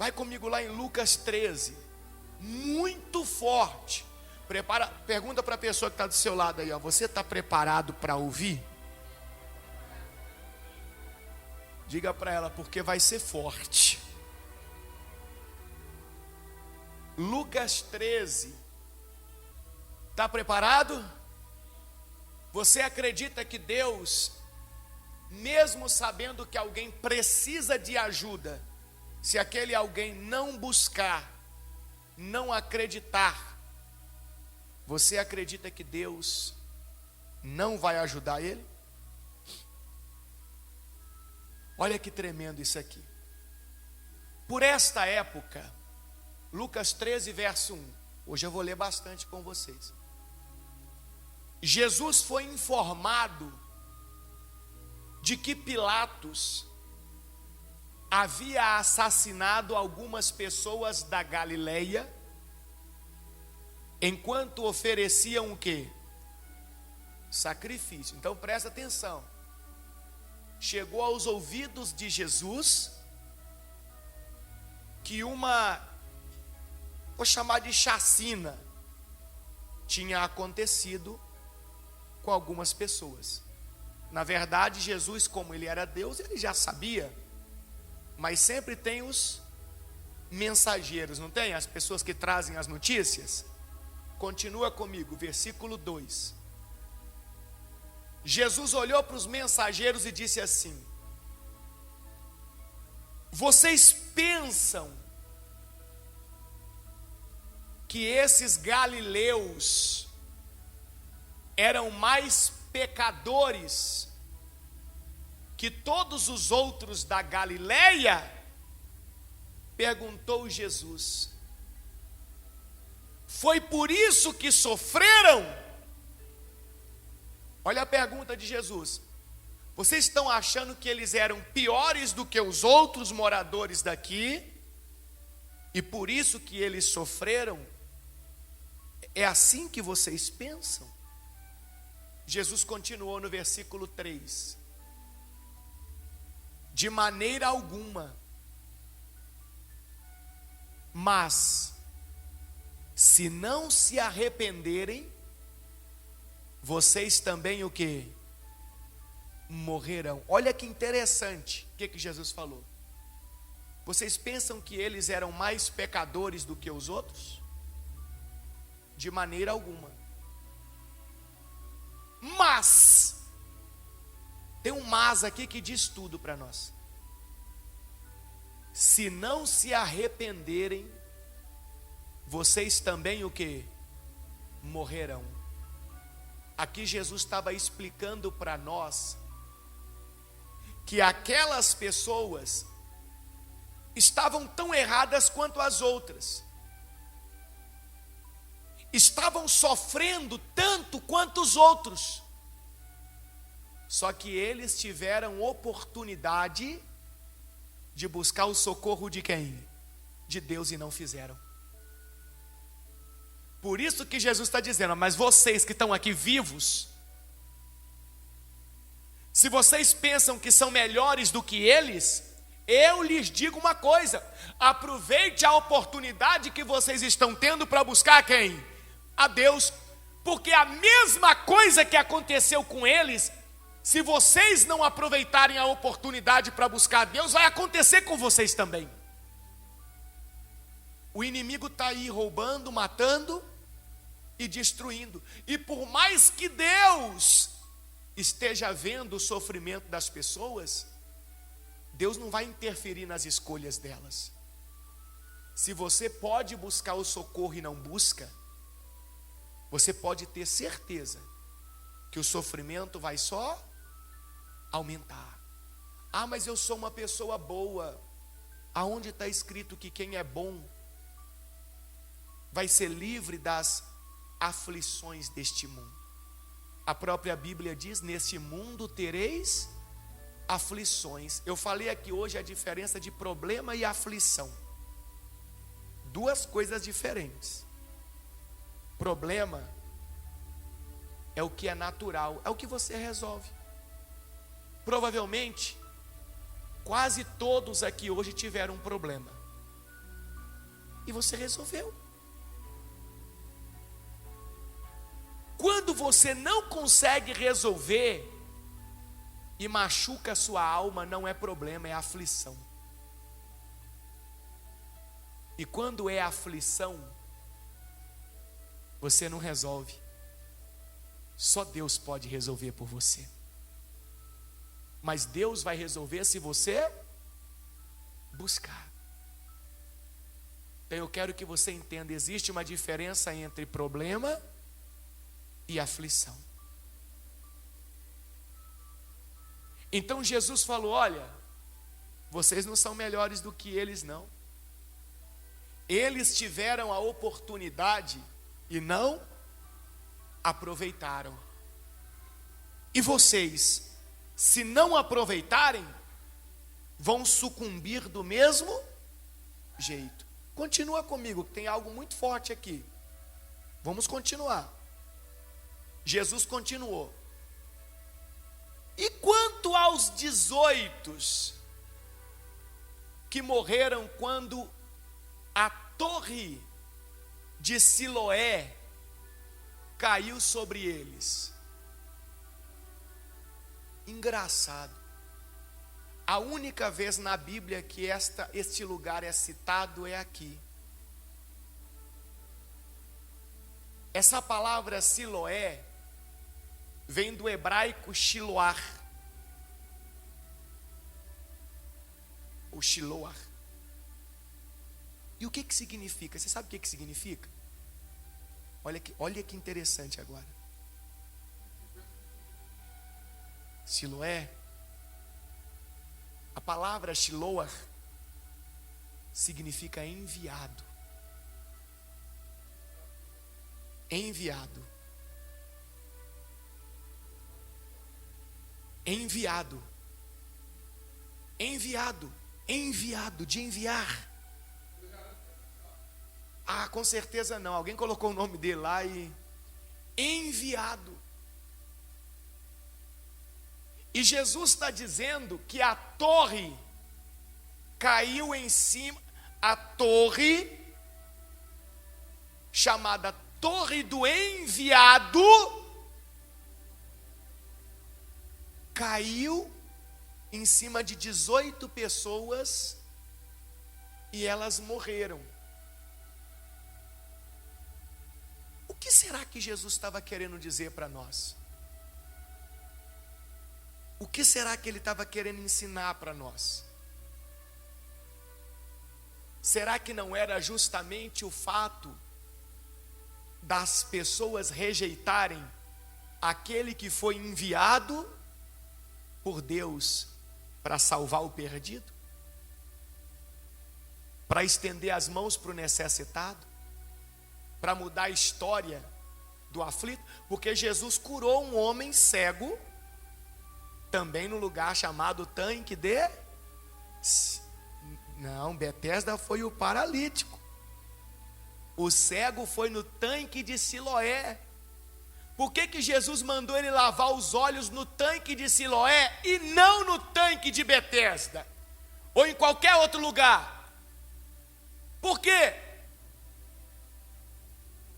Vai comigo lá em Lucas 13. Muito forte. Pergunta para a pessoa que está do seu lado aí, ó, você está preparado para ouvir? Diga para ela, porque vai ser forte. Lucas 13. Está preparado? Você acredita que Deus, mesmo sabendo que alguém precisa de ajuda, se aquele alguém não buscar, não acreditar, você acredita que Deus não vai ajudar ele? Olha que tremendo isso aqui. Por esta época, Lucas 13, verso 1. Hoje eu vou ler bastante com vocês. Jesus foi informado de que Pilatos havia assassinado algumas pessoas da Galileia, enquanto ofereciam o quê? Sacrifício. Então presta atenção. Chegou aos ouvidos de Jesus que vou chamar de chacina, tinha acontecido com algumas pessoas. Na verdade, Jesus, como ele era Deus, ele já sabia, mas sempre tem os mensageiros, não tem? As pessoas que trazem as notícias. Continua comigo, versículo 2. Jesus olhou para os mensageiros e disse assim: vocês pensam que esses galileus eram mais pecadores que todos os outros da Galileia? Perguntou Jesus. Foi por isso que sofreram? Olha a pergunta de Jesus. Vocês estão achando que eles eram piores do que os outros moradores daqui? E por isso que eles sofreram? É assim que vocês pensam? Jesus continuou no versículo 3. De maneira alguma. Mas, se não se arrependerem, vocês também o quê? Morrerão. Olha que interessante. O que Jesus falou? Vocês pensam que eles eram mais pecadores do que os outros? De maneira alguma. Mas, tem um mas aqui que diz tudo para nós. Se não se arrependerem, vocês também o quê? Morrerão. Aqui Jesus estava explicando para nós que aquelas pessoas estavam tão erradas quanto as outras, estavam sofrendo tanto quanto os outros, só que eles tiveram oportunidade de buscar o socorro de quem? De Deus, e não fizeram. Por isso que Jesus está dizendo: mas vocês que estão aqui vivos, se vocês pensam que são melhores do que eles, eu lhes digo uma coisa: aproveite a oportunidade que vocês estão tendo para buscar quem? A Deus, porque a mesma coisa que aconteceu com eles, se vocês não aproveitarem a oportunidade para buscar a Deus, vai acontecer com vocês também. O inimigo está aí roubando, matando e destruindo, e por mais que Deus esteja vendo o sofrimento das pessoas, Deus não vai interferir nas escolhas delas. Se você pode buscar o socorro e não busca, você pode ter certeza que o sofrimento vai só aumentar. Ah, mas eu sou uma pessoa boa. Aonde está escrito que quem é bom vai ser livre das aflições deste mundo? A própria Bíblia diz: nesse mundo tereis aflições. Eu falei aqui hoje a diferença de problema e aflição. Duas coisas diferentes. Problema é o que é natural, é o que você resolve. Provavelmente, quase todos aqui hoje tiveram um problema. e você resolveu. Quando você não consegue resolver e machuca a sua alma, não é problema, é aflição. E quando é aflição, você não resolve. Só Deus pode resolver por você. Mas Deus vai resolver se você buscar. Então eu quero que você entenda, existe uma diferença entre problema e aflição. Então Jesus falou: olha, vocês não são melhores do que eles, não. Eles tiveram a oportunidade e não aproveitaram. E vocês, se não aproveitarem, vão sucumbir do mesmo jeito. Continua comigo, que tem algo muito forte aqui. Vamos continuar. Jesus continuou: e quanto aos 18 que morreram quando a torre de Siloé caiu sobre eles? Engraçado, a única vez na Bíblia que este lugar é citado é aqui. Essa palavra Siloé vem do hebraico Shiloar, ou Shiloar. E o que significa? Você sabe o que significa? Olha que interessante agora. Siloé, a palavra Shiloar significa enviado. Enviado. Enviado. Enviado. Enviado, de enviar. Ah, com certeza não. Alguém colocou o nome dele lá e... enviado. E Jesus está dizendo que a torre caiu em cima, a torre chamada Torre do Enviado caiu em cima de 18 pessoas e elas morreram. O que será que Jesus estava querendo dizer para nós? O que será que ele estava querendo ensinar para nós? Será que não era justamente o fato das pessoas rejeitarem aquele que foi enviado por Deus para salvar o perdido? Para estender as mãos para o necessitado? Para mudar a história do aflito? Porque Jesus curou um homem cego também no lugar chamado tanque de... Não, Betesda foi o paralítico. O cego foi no tanque de Siloé. Por que Jesus mandou ele lavar os olhos no tanque de Siloé e não no tanque de Betesda? Ou em qualquer outro lugar? Por quê?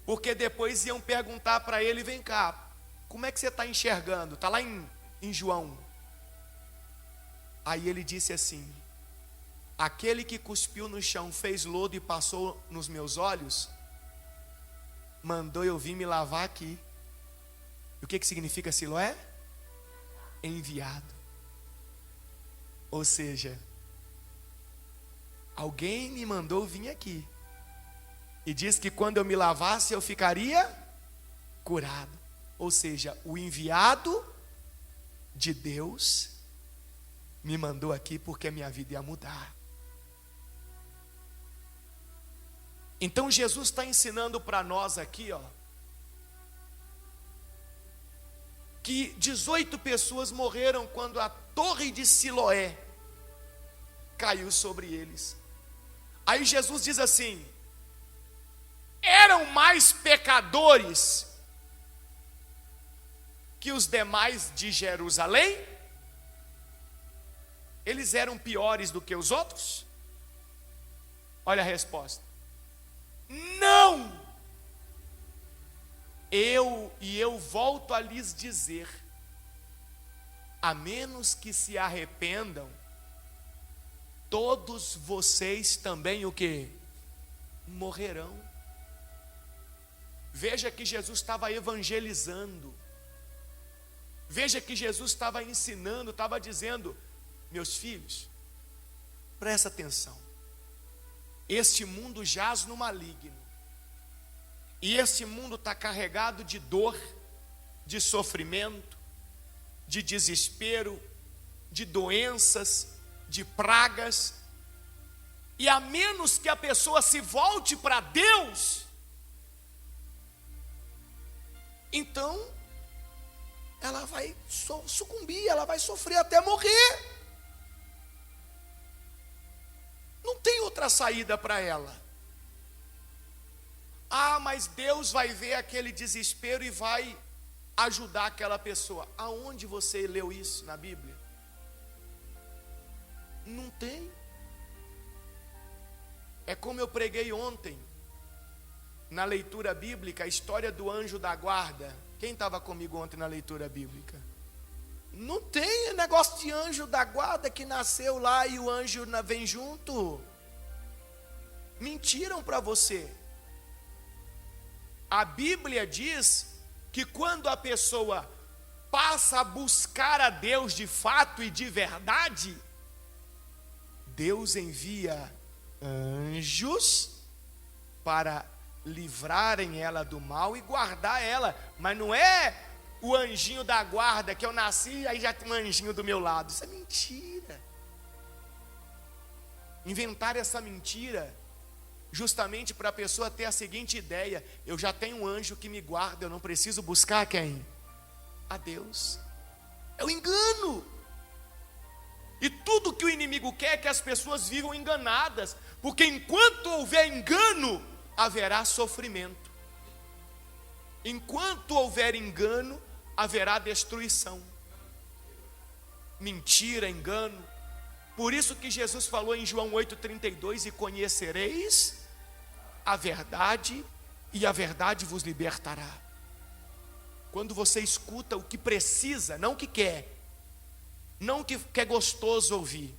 Porque depois iam perguntar para ele: vem cá, como é que você está enxergando? Está lá em João. Aí ele disse assim: aquele que cuspiu no chão, fez lodo e passou nos meus olhos, mandou eu vir me lavar aqui. E o que significa Siloé? Enviado. Ou seja, alguém me mandou vir aqui e disse que quando eu me lavasse eu ficaria curado. Ou seja, o enviado de Deus me mandou aqui porque a minha vida ia mudar. Então Jesus está ensinando para nós aqui, que 18 pessoas morreram quando a torre de Siloé caiu sobre eles. Aí Jesus diz assim: eram mais pecadores que os demais de Jerusalém? Eles eram piores do que os outros? Olha a resposta: Não! Eu volto a lhes dizer, a menos que se arrependam, todos vocês também o quê? Morrerão. Veja que Jesus estava evangelizando. Veja que Jesus estava ensinando, estava dizendo: meus filhos, presta atenção. Este mundo jaz no maligno. E este mundo está carregado de dor, de sofrimento, de desespero, de doenças, de pragas. E a menos que a pessoa se volte para Deus, então ela vai sucumbir, ela vai sofrer até morrer. Não tem outra saída para ela. Ah, mas Deus vai ver aquele desespero e vai ajudar aquela pessoa. Aonde você leu isso na Bíblia? Não tem. É como eu preguei ontem, na leitura bíblica, a história do anjo da guarda. Quem estava comigo ontem na leitura bíblica? Não tem negócio de anjo da guarda que nasceu lá e o anjo vem junto. Mentiram para você. A Bíblia diz que quando a pessoa passa a buscar a Deus de fato e de verdade, Deus envia anjos para livrarem ela do mal e guardar ela. Mas não é o anjinho da guarda que eu nasci e aí já tem um anjinho do meu lado. Isso é mentira. Inventaram essa mentira justamente para a pessoa ter a seguinte ideia: eu já tenho um anjo que me guarda, eu não preciso buscar quem? A Deus. É o engano. E tudo que o inimigo quer é que as pessoas vivam enganadas, porque enquanto houver engano, haverá sofrimento. Enquanto houver engano, haverá destruição. Mentira, engano. Por isso que Jesus falou em João 8,32: e conhecereis a verdade, e a verdade vos libertará. Quando você escuta o que precisa, não o que quer, não o que é gostoso ouvir.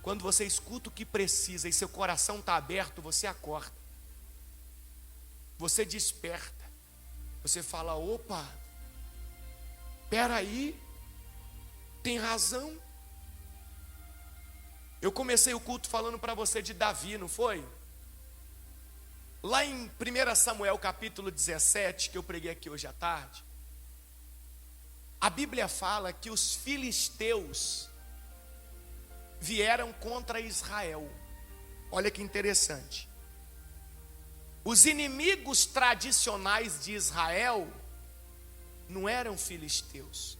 Quando você escuta o que precisa e seu coração está aberto, você acorda, você desperta, você fala: opa, peraí, tem razão. Eu comecei o culto falando para você de Davi, não foi? Lá em 1 Samuel capítulo 17, que eu preguei aqui hoje à tarde, a Bíblia fala que os filisteus vieram contra Israel. Olha que interessante. Os inimigos tradicionais de Israel não eram filisteus,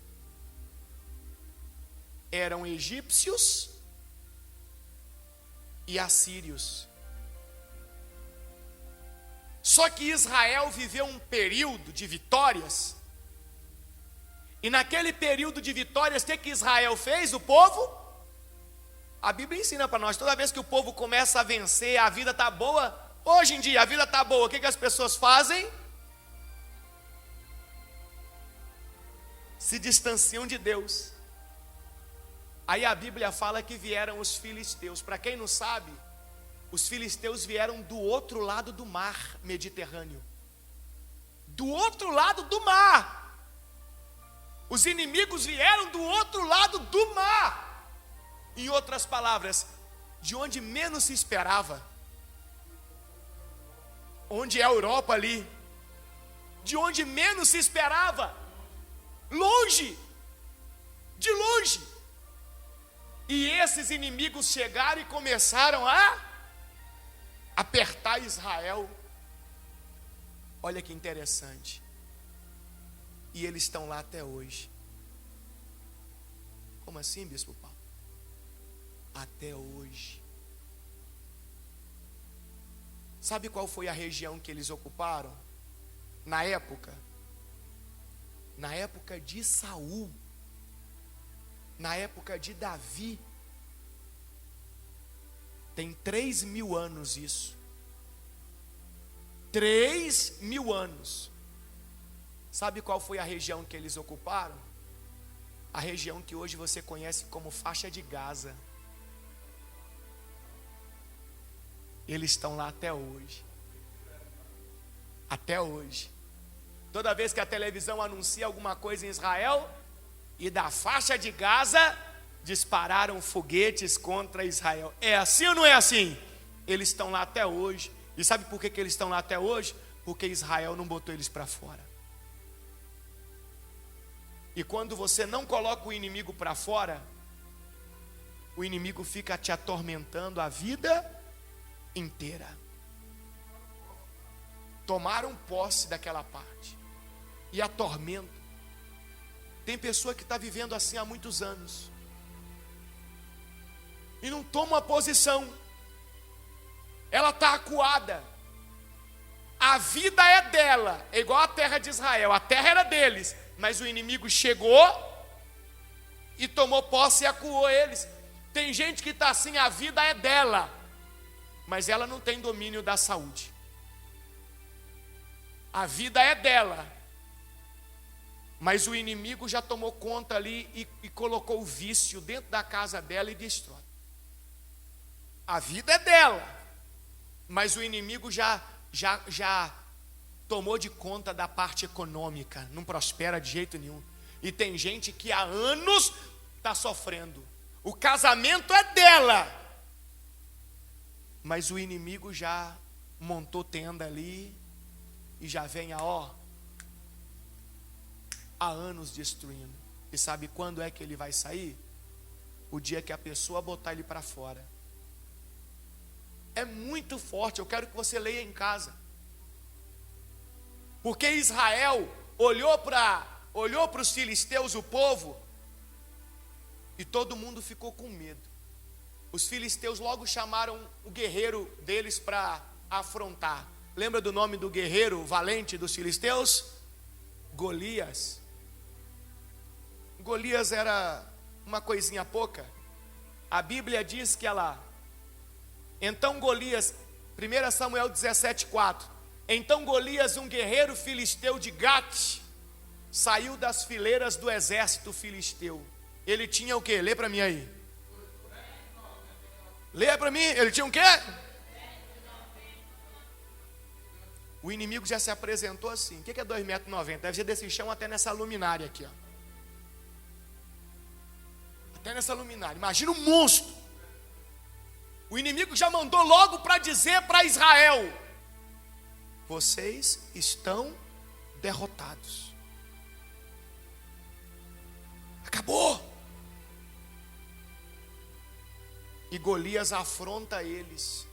eram egípcios e assírios. Só que Israel viveu um período de vitórias, e naquele período de vitórias, o que Israel fez? O povo, a Bíblia ensina para nós, toda vez que o povo começa a vencer, a vida está boa. Hoje em dia a vida está boa, o que as pessoas fazem? Se distanciam de Deus. Aí a Bíblia fala que vieram os filisteus. Para quem não sabe, os filisteus vieram do outro lado do mar Mediterrâneo. Do outro lado do mar. Os inimigos vieram do outro lado do mar. Em outras palavras, de onde menos se esperava. Onde é a Europa ali. De onde menos se esperava. Longe. De longe. E esses inimigos chegaram e começaram a apertar Israel. Olha que interessante. E eles estão lá até hoje. Como assim, Bispo Paulo? Até hoje. Sabe qual foi a região que eles ocuparam? Na época de Saul, na época de Davi. Tem 3.000 anos isso. 3.000 anos. Sabe qual foi a região que eles ocuparam? A região que hoje você conhece como faixa de Gaza. Eles estão lá até hoje. Até hoje. Toda vez que a televisão anuncia alguma coisa em Israel, e da faixa de Gaza, dispararam foguetes contra Israel. É assim ou não é assim? Eles estão lá até hoje. E sabe por que eles estão lá até hoje? Porque Israel não botou eles para fora. E quando você não coloca o inimigo para fora, o inimigo fica te atormentando a vida inteira. Tomaram posse daquela parte e atormentam. Tem pessoa que está vivendo assim há muitos anos e não toma uma posição. Ela está acuada. A vida é dela, é igual a terra de Israel. A terra era deles, mas o inimigo chegou e tomou posse e acuou eles. Tem gente que está assim, a vida é dela, mas ela não tem domínio da saúde. A vida é dela, mas o inimigo já tomou conta ali e colocou o vício dentro da casa dela e destrói. A vida é dela, mas o inimigo já tomou de conta da parte econômica, não prospera de jeito nenhum. E tem gente que há anos está sofrendo. O casamento é dela, mas o inimigo já montou tenda ali e já vem há anos destruindo. E sabe quando é que ele vai sair? O dia que a pessoa botar ele para fora. É muito forte, eu quero que você leia em casa. Porque Israel olhou para os filisteus, o povo, e todo mundo ficou com medo. Os filisteus logo chamaram o guerreiro deles para afrontar. Lembra do nome do guerreiro valente dos filisteus? Golias. Golias era uma coisinha pouca. A Bíblia diz que então Golias, 1 Samuel 17:4. Então Golias, um guerreiro filisteu de Gate, saiu das fileiras do exército filisteu. Ele tinha o quê? Lê para mim aí. Lê para mim, ele tinha o quê? O inimigo já se apresentou assim. O que é 2,90 metros? Deve ser desse chão até nessa luminária aqui, ó. Até nessa luminária. Imagina um monstro. O inimigo já mandou logo para dizer para Israel: vocês estão derrotados. Acabou. E Golias afronta eles.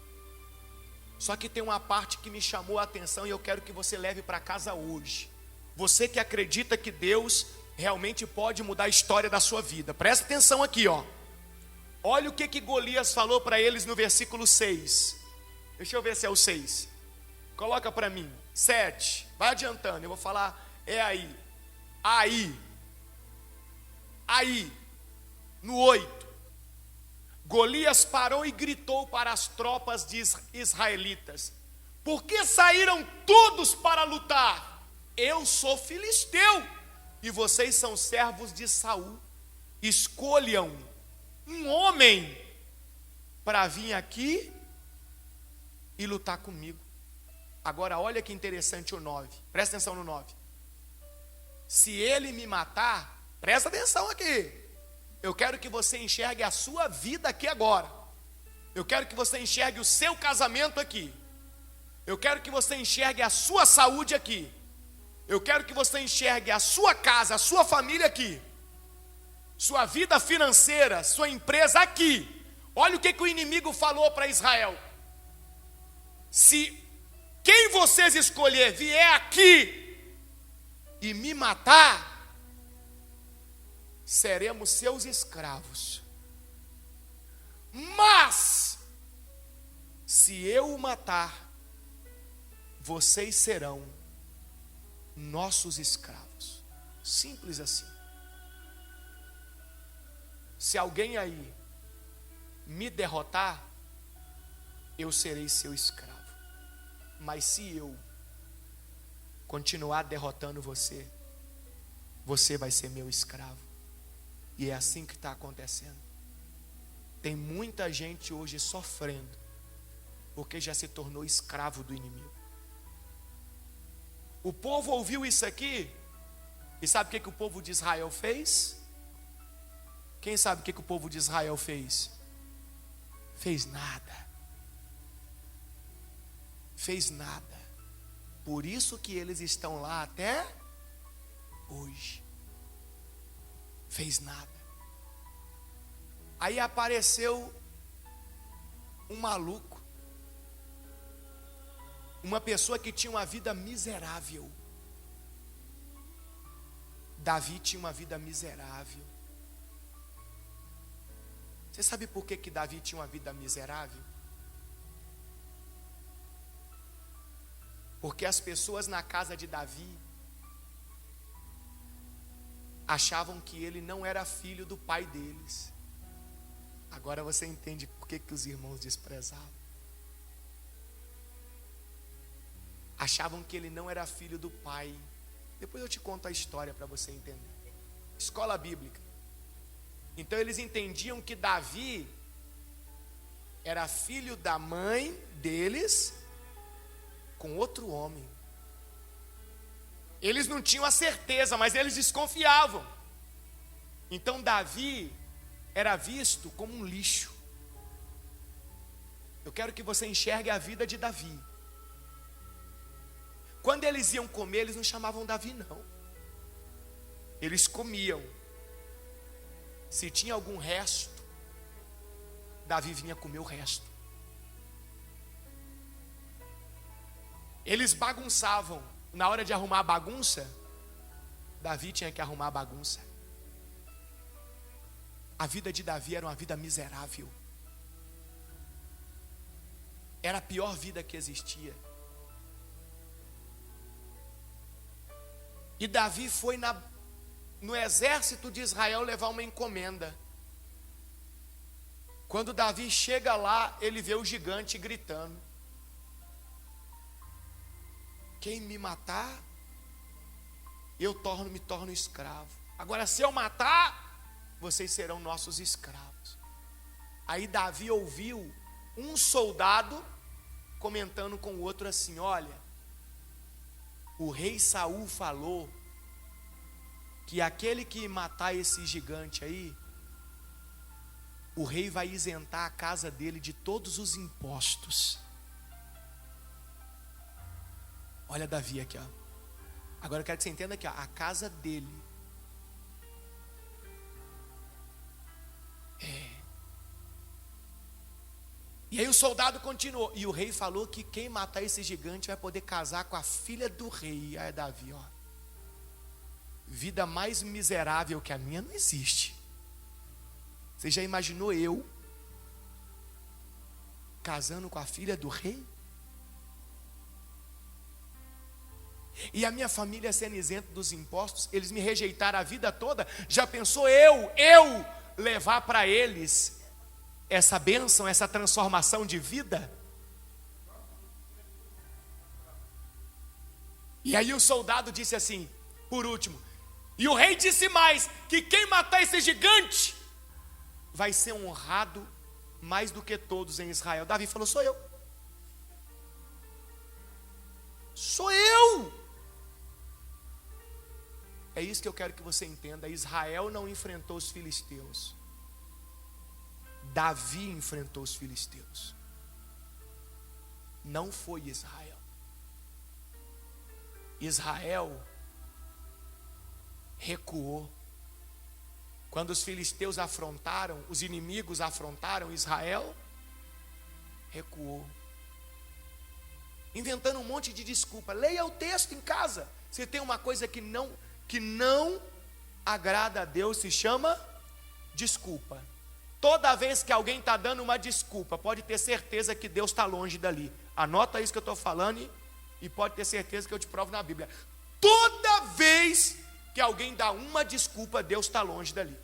Só que tem uma parte que me chamou a atenção e eu quero que você leve para casa hoje. Você que acredita que Deus realmente pode mudar a história da sua vida. Presta atenção aqui, ó. Olha o que Golias falou para eles no versículo 6. Deixa eu ver se é o 6. Coloca para mim. 7. Vai adiantando, eu vou falar. É aí. Aí. No 8. Golias parou e gritou para as tropas de israelitas: por que saíram todos para lutar? Eu sou filisteu e vocês são servos de Saul. Escolham um homem para vir aqui e lutar comigo. Agora olha que interessante o 9. Presta atenção no 9. Se ele me matar, presta atenção aqui. Eu quero que você enxergue a sua vida aqui agora. Eu quero que você enxergue o seu casamento aqui. Eu quero que você enxergue a sua saúde aqui. Eu quero que você enxergue a sua casa, a sua família aqui. Sua vida financeira, sua empresa aqui. Olha o que o inimigo falou para Israel: se quem vocês escolher vier aqui e me matar, seremos seus escravos. Mas se eu o matar, vocês serão nossos escravos. Simples assim. Se alguém aí me derrotar, eu serei seu escravo. Mas se eu continuar derrotando você, você vai ser meu escravo. E é assim que está acontecendo. Tem muita gente hoje sofrendo, porque já se tornou escravo do inimigo. O povo ouviu isso aqui, e sabe o que o povo de Israel fez? Quem sabe o que o povo de Israel fez? Fez nada. Fez nada. Por isso que eles estão lá até hoje. Fez nada. Aí apareceu um maluco, uma pessoa que tinha uma vida miserável. Davi tinha uma vida miserável. Você sabe por que Davi tinha uma vida miserável? Porque as pessoas na casa de Davi achavam que ele não era filho do pai deles. Agora você entende por que os irmãos desprezavam. Achavam que ele não era filho do pai. Depois eu te conto a história para você entender. Escola bíblica. Então eles entendiam que Davi era filho da mãe deles com outro homem. Eles não tinham a certeza, mas eles desconfiavam. Então Davi era visto como um lixo. Eu quero que você enxergue a vida de Davi. Quando eles iam comer, eles não chamavam Davi, não. Eles comiam. Se tinha algum resto, Davi vinha comer o resto. Eles bagunçavam. Na hora de arrumar a bagunça, Davi tinha que arrumar a bagunça. A vida de Davi era uma vida miserável. Era a pior vida que existia. E Davi foi no exército de Israel levar uma encomenda. Quando Davi chega lá, ele vê o gigante gritando: quem me matar, eu me torno escravo. Agora, se eu matar, vocês serão nossos escravos. Aí Davi ouviu um soldado comentando com o outro assim: olha, o rei Saul falou que aquele que matar esse gigante aí, o rei vai isentar a casa dele de todos os impostos. Olha Davi aqui, ó. Agora eu quero que você entenda aqui, ó, a casa dele. E aí o soldado continuou. E o rei falou que quem matar esse gigante vai poder casar com a filha do rei. Aí Davi, ó. Vida mais miserável que a minha não existe. Você já imaginou eu casando com a filha do rei? E a minha família sendo isenta dos impostos, eles me rejeitaram a vida toda. Já pensou eu levar para eles essa bênção, essa transformação de vida? E aí o soldado disse assim, por último: e o rei disse mais, que quem matar esse gigante vai ser honrado mais do que todos em Israel. Davi falou: sou eu. Sou eu. É isso que eu quero que você entenda. Israel não enfrentou os filisteus. Davi enfrentou os filisteus. Não foi Israel. Israel recuou. Quando os filisteus afrontaram, os inimigos afrontaram Israel, recuou. Inventando um monte de desculpa. Leia o texto em casa. Se tem uma coisa que não agrada a Deus, se chama desculpa. Toda vez que alguém está dando uma desculpa, pode ter certeza que Deus está longe dali. Anota isso que eu estou falando e pode ter certeza que eu te provo na Bíblia. Toda vez que alguém dá uma desculpa, Deus está longe dali.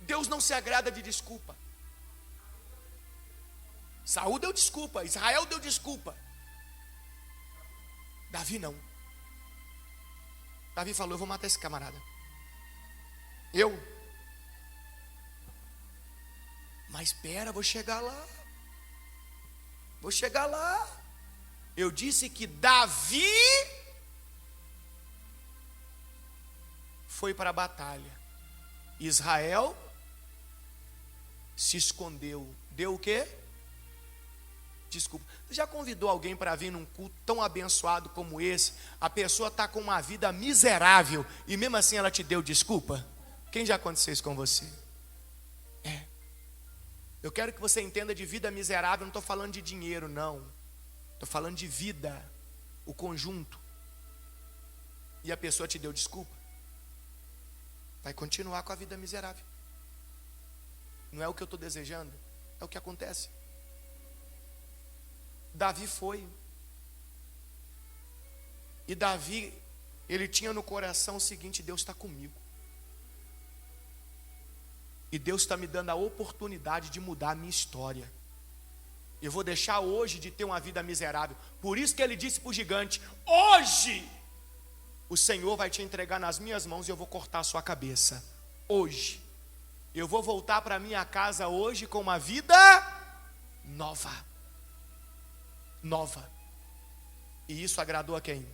Deus não se agrada de desculpa. Saul deu desculpa, Israel deu desculpa. Davi não. Davi falou: eu vou matar esse camarada. Eu? Mas espera, vou chegar lá. Vou chegar lá. Eu disse que Davi foi para a batalha. Israel se escondeu. Deu o quê? Desculpa. Você já convidou alguém para vir num culto tão abençoado como esse? A pessoa está com uma vida miserável e mesmo assim ela te deu desculpa? Quem já aconteceu isso com você? Eu quero que você entenda de vida miserável, não estou falando de dinheiro, não. Estou falando de vida, o conjunto. E a pessoa te deu desculpa. Vai continuar com a vida miserável. Não é o que eu estou desejando, é o que acontece. Davi foi. E Davi, ele tinha no coração o seguinte: Deus está comigo. E Deus está me dando a oportunidade de mudar a minha história. Eu vou deixar hoje de ter uma vida miserável. Por isso que ele disse para o gigante: hoje o Senhor vai te entregar nas minhas mãos e eu vou cortar a sua cabeça. Hoje. Eu vou voltar para minha casa hoje com uma vida nova. Nova. E isso agradou a quem?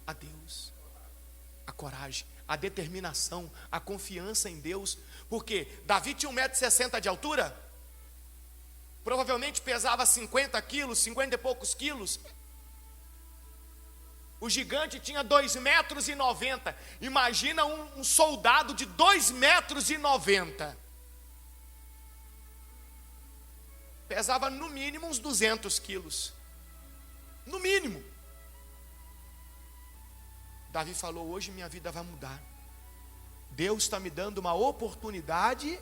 A Deus. A coragem, a determinação, a confiança em Deus. Porque Davi tinha 1,60 m de altura. Provavelmente pesava 50 quilos, 50 e poucos quilos. O gigante tinha 2,90 m. Imagina um soldado de 2,90 m. Pesava no mínimo uns 200 quilos. No mínimo. Davi falou: hoje minha vida vai mudar. Deus está me dando uma oportunidade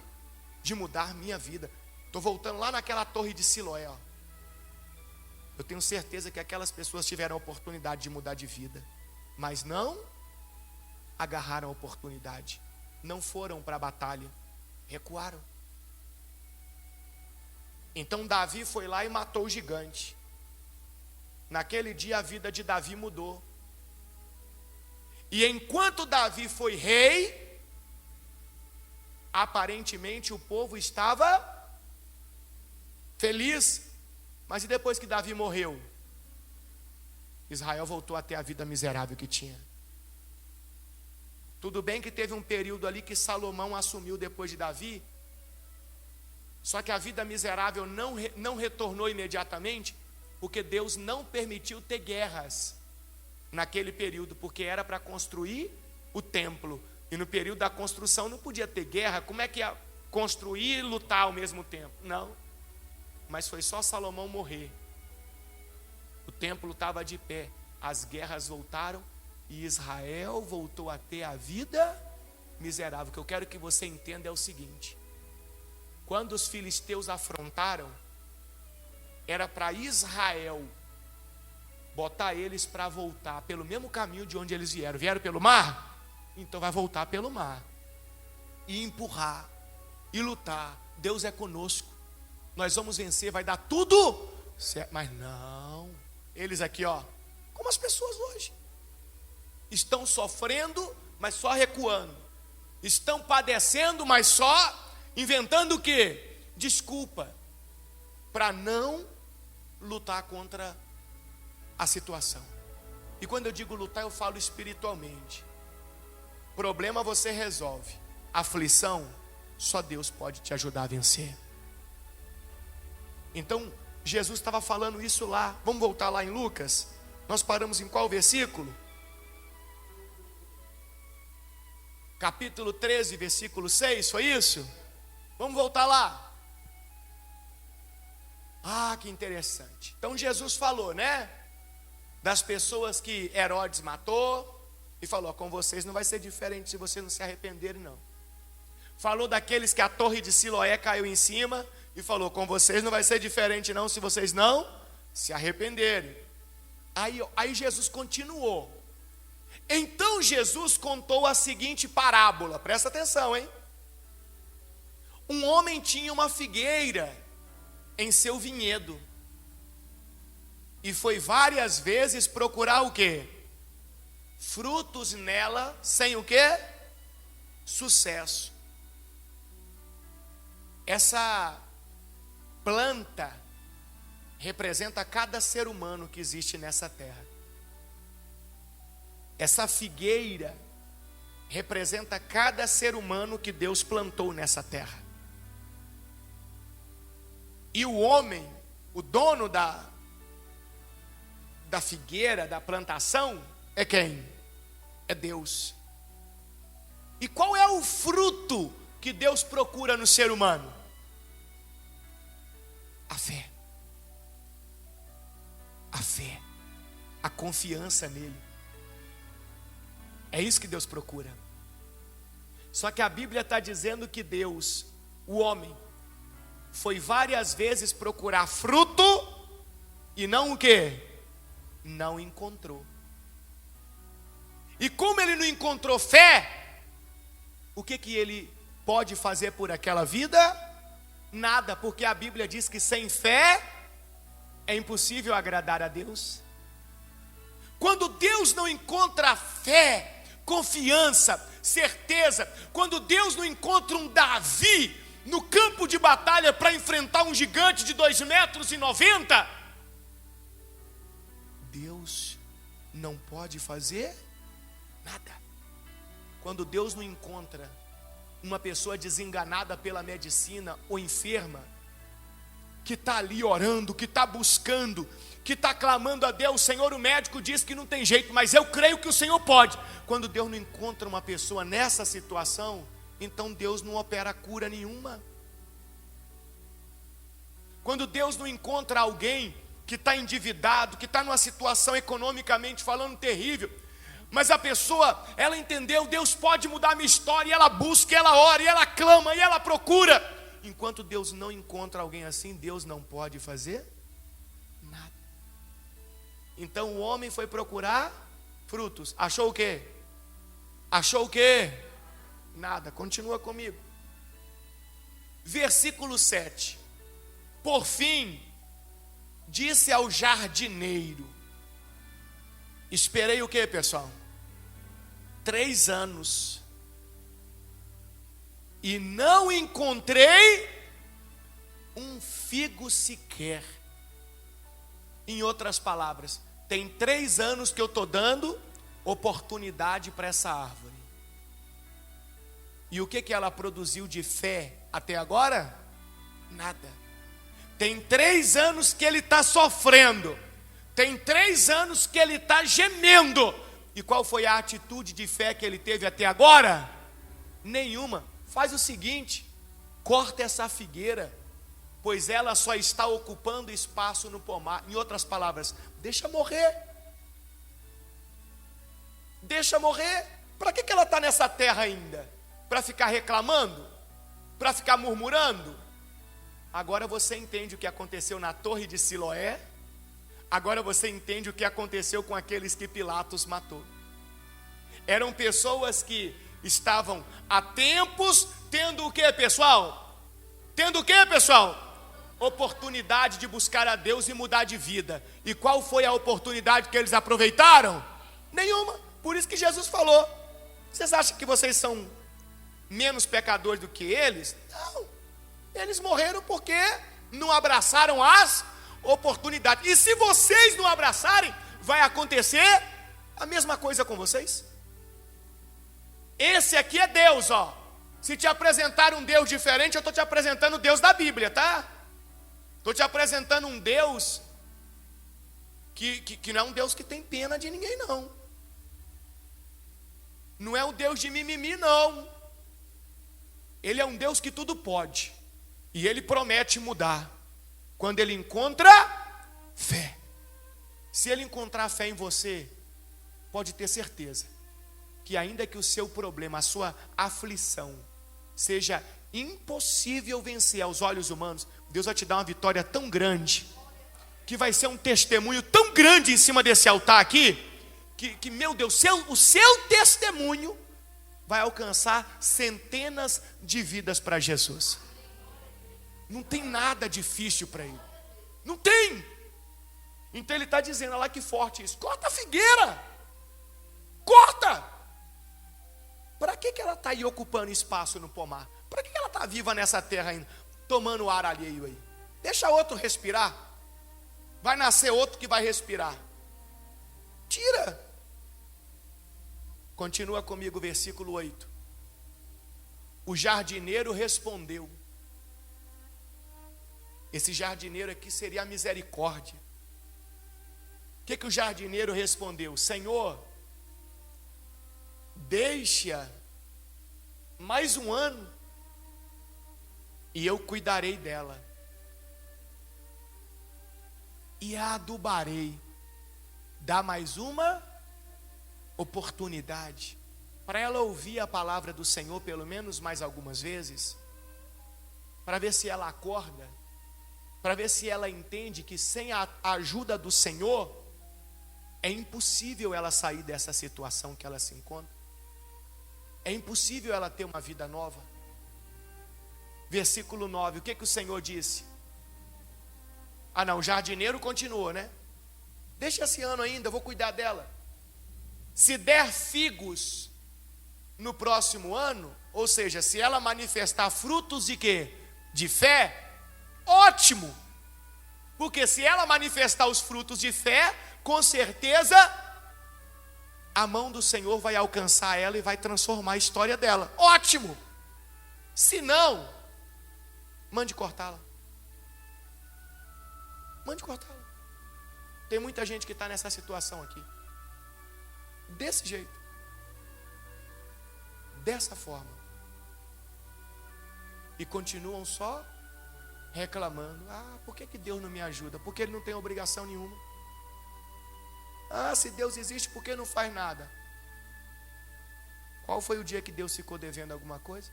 de mudar minha vida. Estou voltando lá naquela torre de Siloé, ó. Eu tenho certeza que aquelas pessoas tiveram a oportunidade de mudar de vida, mas não agarraram a oportunidade, não foram para a batalha, recuaram. Então Davi foi lá e matou o gigante. Naquele dia a vida de Davi mudou. E enquanto Davi foi rei, aparentemente o povo estava feliz. Mas e depois que Davi morreu? Israel voltou a ter a vida miserável que tinha. Tudo bem que teve um período ali que Salomão assumiu depois de Davi. Só que a vida miserável não retornou imediatamente, porque Deus não permitiu ter guerras naquele período, porque era para construir o templo. E no período da construção não podia ter guerra. Como é que ia construir e lutar ao mesmo tempo? Não. Mas foi só Salomão morrer. O templo estava de pé. As guerras voltaram e Israel voltou a ter a vida miserável. O que eu quero que você entenda é o seguinte: quando os filisteus afrontaram, era para Israel botar eles para voltar pelo mesmo caminho de onde eles vieram. Vieram pelo mar? Então vai voltar pelo mar. E empurrar. E lutar. Deus é conosco. Nós vamos vencer, vai dar tudo certo. Mas não. Eles aqui, ó, como as pessoas hoje. Estão sofrendo, mas só recuando. Estão padecendo, mas só inventando o quê? Desculpa. Para não lutar contra a situação. E quando eu digo lutar, eu falo espiritualmente. Problema você resolve. Aflição, só Deus pode te ajudar a vencer. Então, Jesus estava falando isso lá. Vamos voltar lá em Lucas. Nós paramos em qual versículo? Capítulo 13, versículo 6, foi isso? Vamos voltar lá. Ah, que interessante. Então Jesus falou, né? Das pessoas que Herodes matou. E falou: com vocês não vai ser diferente se vocês não se arrependerem, não. Falou daqueles que a torre de Siloé caiu em cima. E falou: com vocês não vai ser diferente não se vocês não se arrependerem. Aí Jesus continuou. Então Jesus contou a seguinte parábola. Presta atenção, hein? Um homem tinha uma figueira em seu vinhedo. e foi várias vezes procurar o quê? Frutos nela, sem o quê? Sucesso. Essa planta representa cada ser humano que existe nessa terra. Essa figueira representa cada ser humano que Deus plantou nessa terra. E o homem, o dono da figueira, da plantação, é quem? É Deus. E qual é o fruto que Deus procura no ser humano? A fé. A fé. A confiança nele. É isso que Deus procura. Só que a Bíblia está dizendo que Deus, o homem, foi várias vezes procurar fruto e não o quê? Não encontrou. E como ele não encontrou fé, o que ele pode fazer por aquela vida? Nada, porque a Bíblia diz que sem fé é impossível agradar a Deus. Quando Deus não encontra fé, confiança, certeza, quando Deus não encontra um Davi no campo de batalha para enfrentar um gigante de 2,90 metros, Deus não pode fazer nada. Quando Deus não encontra uma pessoa desenganada pela medicina ou enferma, que está ali orando, que está buscando, que está clamando a Deus, Senhor, o médico diz que não tem jeito, mas eu creio que o Senhor pode. Quando Deus não encontra uma pessoa nessa situação, então Deus não opera cura nenhuma. Quando Deus não encontra alguém que está endividado, que está numa situação economicamente falando terrível, mas a pessoa, ela entendeu, Deus pode mudar a minha história, e ela busca, e ela ora, e ela clama, e ela procura. Enquanto Deus não encontra alguém assim, Deus não pode fazer nada. Então o homem foi procurar frutos. Achou o quê? Achou o quê? Nada. Continua comigo. Versículo 7. Por fim, disse ao jardineiro. Esperei o quê, pessoal? 3 anos. E não encontrei um figo sequer. Em outras palavras, tem 3 anos que eu estou dando oportunidade para essa árvore. E o que ela produziu de fé até agora? Nada. Tem 3 anos que ele está sofrendo. Tem 3 anos que ele está gemendo. E qual foi a atitude de fé que ele teve até agora? Nenhuma. Faz o seguinte, corta essa figueira, pois ela só está ocupando espaço no pomar. Em outras palavras, deixa morrer. Deixa morrer. Para que ela está nessa terra ainda? Para ficar reclamando? Para ficar murmurando? Agora você entende o que aconteceu na Torre de Siloé. Agora você entende o que aconteceu com aqueles que Pilatos matou. Eram pessoas que estavam há tempos tendo o que, pessoal? Tendo o que, pessoal? Oportunidade de buscar a Deus e mudar de vida. E qual foi a oportunidade que eles aproveitaram? Nenhuma. Por isso que Jesus falou: vocês acham que vocês são menos pecadores do que eles? Não. Eles morreram porque não abraçaram as oportunidades. E se vocês não abraçarem, vai acontecer a mesma coisa com vocês. Esse aqui é Deus, ó. Se te apresentar um Deus diferente, eu estou te apresentando o Deus da Bíblia, tá? Estou te apresentando um Deus que não é um Deus que tem pena de ninguém, não. Não é um Deus de mimimi, não. Ele é um Deus que tudo pode. E Ele promete mudar quando Ele encontra fé. Se Ele encontrar fé em você, pode ter certeza que ainda que o seu problema, a sua aflição seja impossível vencer aos olhos humanos, Deus vai te dar uma vitória tão grande, que vai ser um testemunho tão grande em cima desse altar aqui, que meu Deus, o seu testemunho vai alcançar centenas de vidas para Jesus. Não tem nada difícil para Ele. Não tem. Então ele está dizendo, olha lá que forte isso, corta a figueira, corta. Para que ela está aí ocupando espaço no pomar? Para que ela está viva nessa terra ainda, tomando ar alheio aí? Deixa outro respirar, vai nascer outro que vai respirar. Tira. Continua comigo o versículo 8. O jardineiro respondeu. Esse jardineiro aqui seria a misericórdia. O que o jardineiro respondeu? Senhor, deixa mais um ano e eu cuidarei dela e a adubarei. Dá mais uma oportunidade para ela ouvir a palavra do Senhor pelo menos mais algumas vezes, para ver se ela acorda, para ver se ela entende que sem a ajuda do Senhor é impossível ela sair dessa situação que ela se encontra. É impossível ela ter uma vida nova. Versículo 9, o que o Senhor disse? Ah não, o jardineiro continuou, né? Deixa esse ano ainda, eu vou cuidar dela. Se der figos no próximo ano, ou seja, se ela manifestar frutos de quê? De fé, ótimo. Porque se ela manifestar os frutos de fé, com certeza a mão do Senhor vai alcançar ela e vai transformar a história dela. Ótimo. Se não, mande cortá-la. Mande cortá-la. Tem muita gente que está nessa situação aqui. Desse jeito. Dessa forma. E continuam só reclamando. Ah, por que Deus não me ajuda? Porque Ele não tem obrigação nenhuma. Ah, se Deus existe, por que não faz nada? Qual foi o dia que Deus ficou devendo alguma coisa?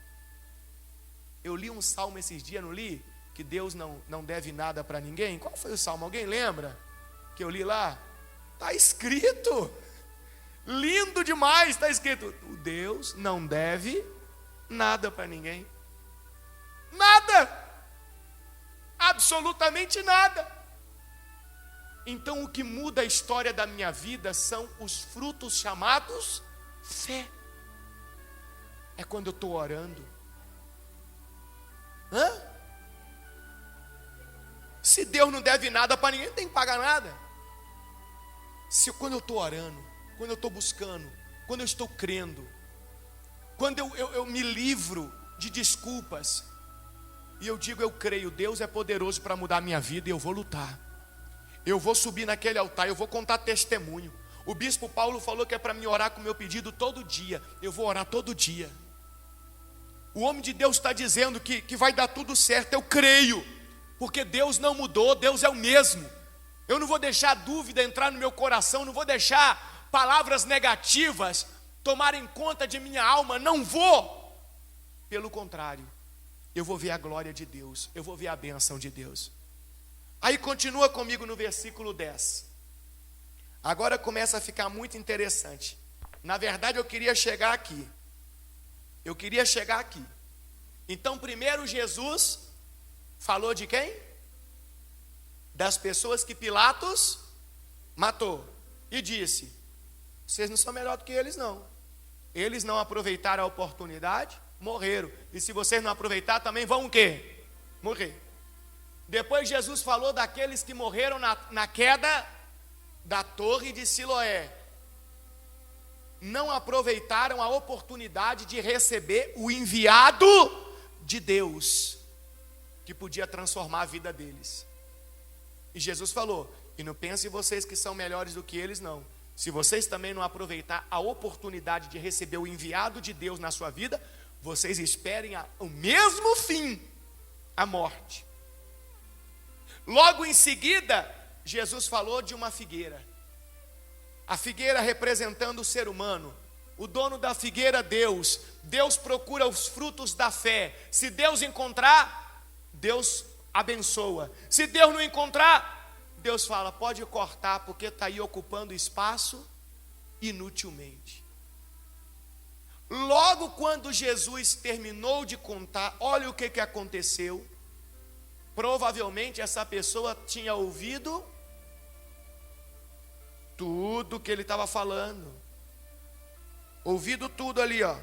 Eu li um salmo esses dias, não li? Que Deus não deve nada para ninguém. Qual foi o salmo? Alguém lembra? Que eu li lá? Está escrito. Lindo demais, está escrito. O Deus não deve nada para ninguém. Nada. Absolutamente nada. Então o que muda a história da minha vida são os frutos chamados fé. É quando eu estou orando. Se Deus não deve nada para ninguém, não tem que pagar nada. Quando eu estou orando, quando eu estou buscando, quando eu estou crendo, quando eu me livro de desculpas, e eu digo, eu creio, Deus é poderoso para mudar a minha vida, e eu vou lutar. Eu vou subir naquele altar, eu vou contar testemunho. O bispo Paulo falou que é para mim orar com o meu pedido todo dia. Eu vou orar todo dia. O homem de Deus está dizendo que vai dar tudo certo, eu creio. Porque Deus não mudou, Deus é o mesmo. Eu não vou deixar dúvida entrar no meu coração, não vou deixar palavras negativas tomarem conta de minha alma, não vou. Pelo contrário, eu vou ver a glória de Deus, eu vou ver a bênção de Deus. Aí continua comigo no versículo 10. Agora começa a ficar muito interessante. Na verdade eu queria chegar aqui. Então primeiro Jesus falou de quem? Das pessoas que Pilatos matou. E disse, vocês não são melhor do que eles não. Eles não aproveitaram a oportunidade, morreram. E se vocês não aproveitar, também vão o quê? Morrer. Depois Jesus falou daqueles que morreram na queda da torre de Siloé. Não aproveitaram a oportunidade de receber o enviado de Deus, que podia transformar a vida deles. E Jesus falou, e não pensem vocês que são melhores do que eles, não. Se vocês também não aproveitar a oportunidade de receber o enviado de Deus na sua vida, vocês esperem o mesmo fim, a morte. Logo em seguida, Jesus falou de uma figueira. A figueira representando o ser humano. O dono da figueira, Deus. Deus procura os frutos da fé. Se Deus encontrar, Deus abençoa. Se Deus não encontrar, Deus fala, pode cortar, porque está aí ocupando espaço inutilmente. Logo quando Jesus terminou de contar, olha o que aconteceu. Provavelmente essa pessoa tinha ouvido tudo que ele estava falando. Ouvido tudo ali, ó.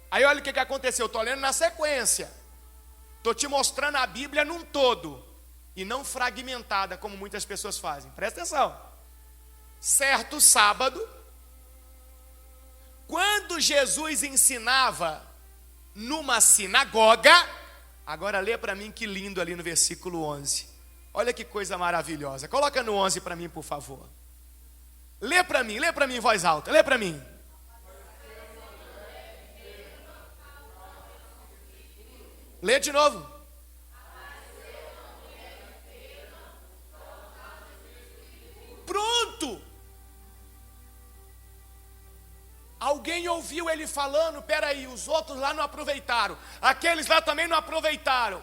Aí olha o que aconteceu. Eu estou lendo na sequência. Estou te mostrando a Bíblia num todo. E não fragmentada, como muitas pessoas fazem. Presta atenção. Certo sábado, quando Jesus ensinava numa sinagoga, agora lê para mim que lindo ali no versículo 11. Olha que coisa maravilhosa. Coloca no 11 para mim, por favor. Lê para mim em voz alta. Lê para mim. Lê de novo. Pronto. Alguém ouviu ele falando, peraí, os outros lá não aproveitaram, aqueles lá também não aproveitaram.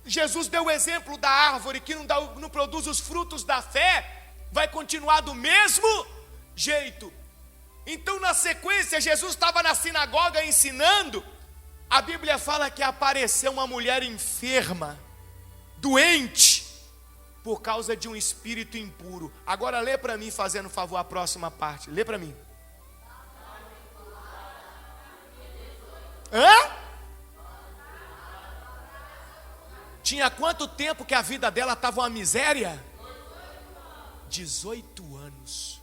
Jesus deu o exemplo da árvore que não produz os frutos da fé, vai continuar do mesmo jeito. Então, na sequência, Jesus estava na sinagoga ensinando. A Bíblia fala que apareceu uma mulher enferma, doente, por causa de um espírito impuro. Agora lê para mim, fazendo favor, a próxima parte. Lê para mim. Hã? Tinha quanto tempo que a vida dela estava uma miséria? 18 anos.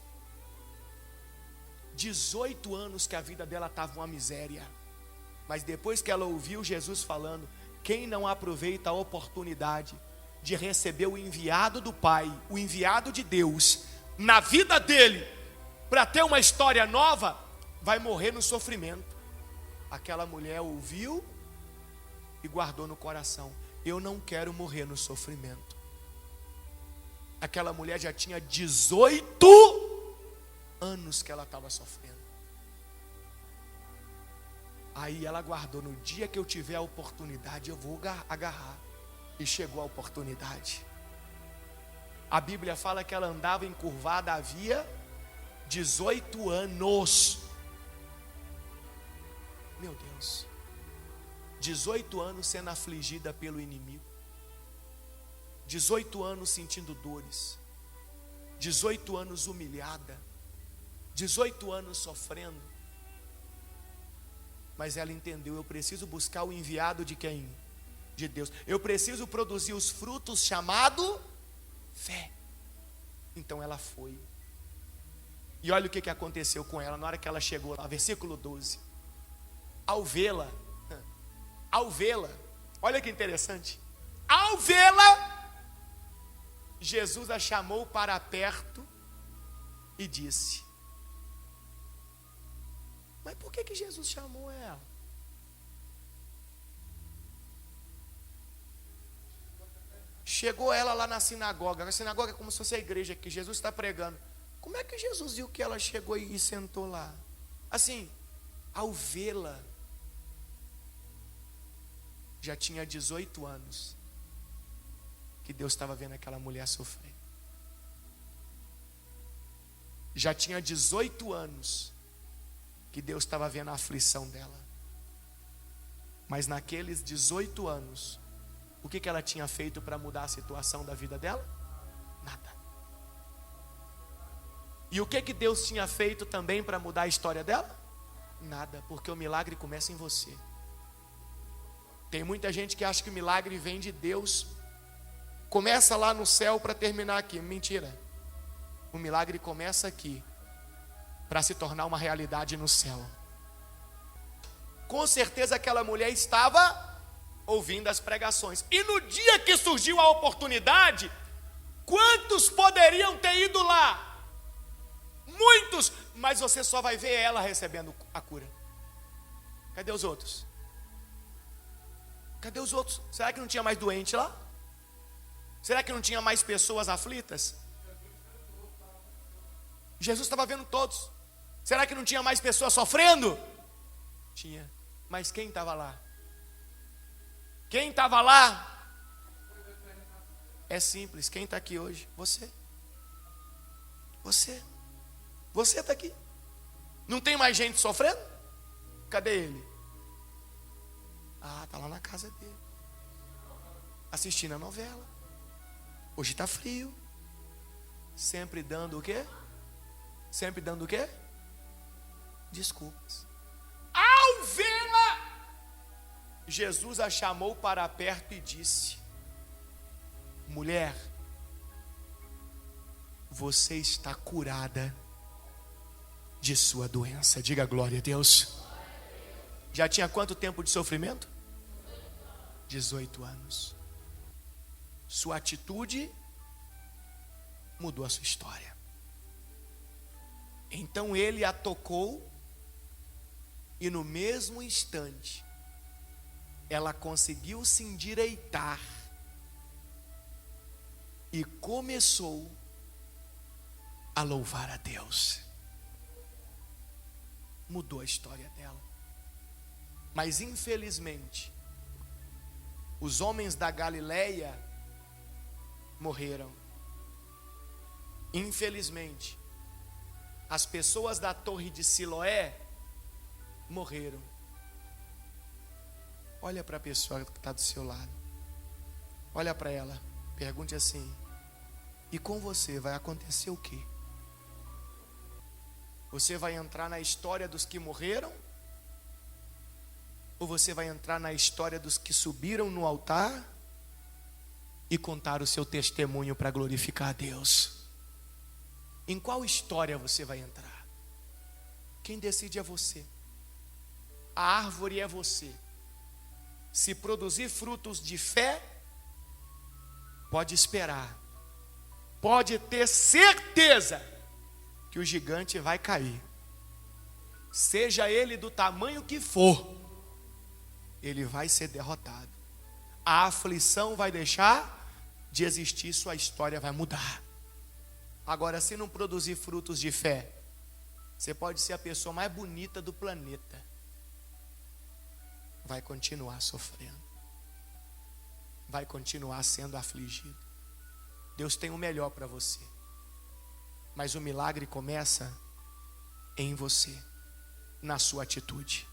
18 anos que a vida dela estava uma miséria. Mas depois que ela ouviu Jesus falando, quem não aproveita a oportunidade de receber o enviado do Pai, o enviado de Deus, na vida dele, para ter uma história nova, vai morrer no sofrimento. Aquela mulher ouviu e guardou no coração: eu não quero morrer no sofrimento. Aquela mulher já tinha 18 anos que ela estava sofrendo. Aí ela guardou: no dia que eu tiver a oportunidade, eu vou agarrar. E chegou a oportunidade. A Bíblia fala que ela andava encurvada havia 18 anos. Meu Deus. 18 anos sendo afligida pelo inimigo. 18 anos sentindo dores. 18 anos humilhada. 18 anos sofrendo. Mas ela entendeu: eu preciso buscar o enviado de quem? De Deus. Eu preciso produzir os frutos chamado fé. Então ela foi. E olha o que aconteceu com ela na hora que ela chegou lá, versículo 12. Ao vê-la, olha que interessante. Ao vê-la, Jesus a chamou para perto e disse. Mas por que Jesus chamou ela? Chegou ela lá na sinagoga. A sinagoga é como se fosse a igreja que Jesus está pregando. Como é que Jesus viu que ela chegou e sentou lá? Assim, ao vê-la, já tinha 18 anos que Deus estava vendo aquela mulher sofrer. Já tinha 18 anos que Deus estava vendo a aflição dela. Mas naqueles 18 anos, o que ela tinha feito para mudar a situação da vida dela? Nada. E o que Deus tinha feito também para mudar a história dela? Nada, porque o milagre começa em você. Tem muita gente que acha que o milagre vem de Deus, começa lá no céu para terminar aqui. Mentira. O milagre começa aqui, para se tornar uma realidade no céu. Com certeza aquela mulher estava ouvindo as pregações. E no dia que surgiu a oportunidade, quantos poderiam ter ido lá? Muitos, mas você só vai ver ela recebendo a cura. Cadê os outros? Cadê os outros? Será que não tinha mais doente lá? Será que não tinha mais pessoas aflitas? Jesus estava vendo todos. Será que não tinha mais pessoas sofrendo? Tinha. Mas quem estava lá? Quem estava lá? É simples. Quem está aqui hoje? Você. Você. Você está aqui. Não tem mais gente sofrendo? Cadê ele? Ah, está lá na casa dele, assistindo a novela. Hoje está frio. Sempre dando o quê? Sempre dando o quê? Desculpas. Ao vê-la, Jesus a chamou para perto e disse: mulher, você está curada de sua doença. Diga glória a Deus. Já tinha quanto tempo de sofrimento? 18 anos. Sua atitude mudou a sua história. Então ele a tocou e no mesmo instante ela conseguiu se endireitar e começou a louvar a Deus. Mudou a história dela. Mas infelizmente os homens da Galileia morreram. Infelizmente as pessoas da torre de Siloé morreram. Olha para a pessoa que está do seu lado. Olha para ela. Pergunte assim: e com você vai acontecer o quê? Você vai entrar na história dos que morreram? Ou você vai entrar na história dos que subiram no altar e contar o seu testemunho para glorificar a Deus? Em qual história você vai entrar? Quem decide é você. A árvore é você. Se produzir frutos de fé, pode esperar. Pode ter certeza que o gigante vai cair. Seja ele do tamanho que for, ele vai ser derrotado. A aflição vai deixar de existir, sua história vai mudar. Agora, se não produzir frutos de fé, você pode ser a pessoa mais bonita do planeta, vai continuar sofrendo, vai continuar sendo afligido. Deus tem o melhor para você, mas o milagre começa em você, na sua atitude.